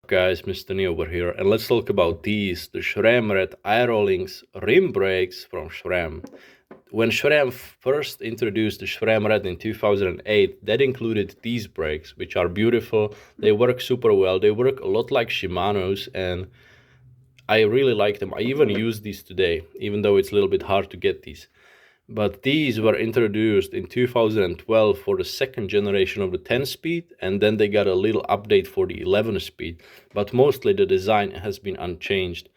Guys, Mr. Nee over here, and let's talk about these, the Sram Red Aerolinks rim brakes from Sram. When Sram first introduced the Sram Red in 2008, that included these brakes, which are beautiful. They work super well. They work a lot like Shimano's, and I really like them. I even use these today, even though it's a little bit hard to get these. But these were introduced in 2012 for the second generation of the 10-speed, and then they got a little update for the 11-speed. But mostly the design has been unchanged.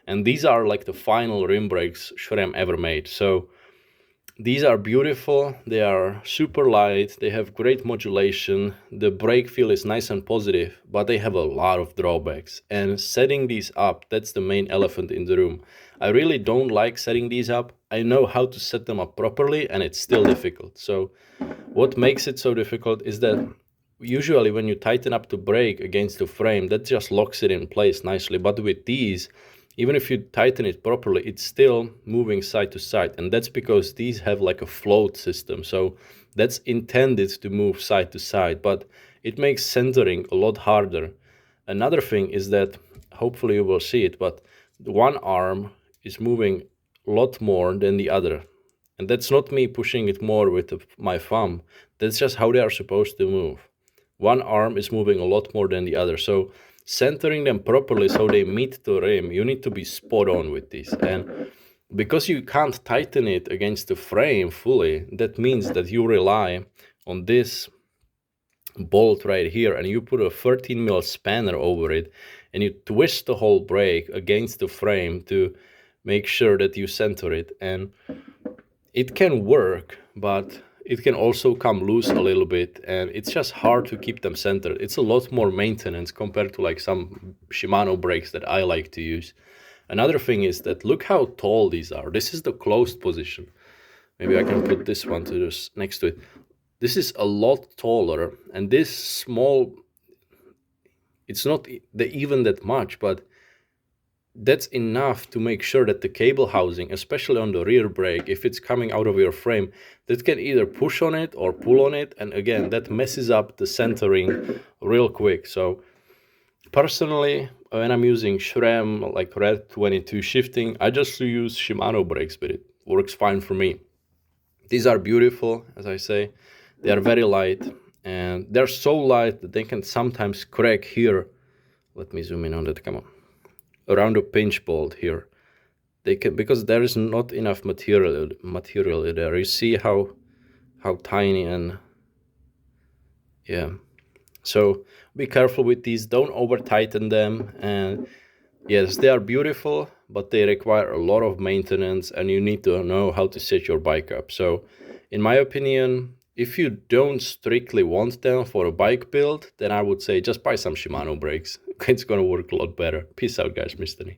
And these are like the final rim brakes Sram ever made. So these are beautiful, they are super light, they have great modulation, the brake feel is nice and positive, but they have a lot of drawbacks. And setting these up, that's the main elephant in the room. I really don't like setting these up. I know how to set them up properly, and it's still difficult. So what makes it so difficult is that usually when you tighten up the brake against the frame, that just locks it in place nicely. But with these, even if you tighten it properly, it's still moving side to side. And that's because these have like a float system. So that's intended to move side to side, but it makes centering a lot harder. Another thing is that, hopefully you will see it, but one arm is moving a lot more than the other. And that's not me pushing it more with my thumb. That's just how they are supposed to move. One arm is moving a lot more than the other. So centering them properly so they meet the rim, you need to be spot on with these. And because you can't tighten it against the frame fully, that means that you rely on this bolt right here, and you put a 13 mil spanner over it, and you twist the whole brake against the frame to make sure that you center it. And it can work, but it can also come loose a little bit, and it's just hard to keep them centered. It's a lot more maintenance compared to like some Shimano brakes that I like to use. Another thing is that look how tall these are. This is the closed position. Maybe I can put this one to this next to it. This is a lot taller, and this small, it's not even that much, but that's enough to make sure that the cable housing, especially on the rear brake, if it's coming out of your frame, that can either push on it or pull on it. And again, that messes up the centering real quick. So personally, when I'm using Sram like Red 22 shifting, I just use Shimano brakes, but it works fine for me. These are beautiful, as I say. They are very light, and they're so light that they can sometimes crack here. Let me zoom in on that, come on. Around the pinch bolt here, they can, because there is not enough material there. You see how tiny, and yeah, so be careful with these. Don't over tighten them. And yes, they are beautiful, but they require a lot of maintenance, and you need to know how to set your bike up. So in my opinion, if you don't strictly want them for a bike build, then I would say just buy some Shimano brakes. It's gonna work a lot better. Peace out, guys, Mr. Nee.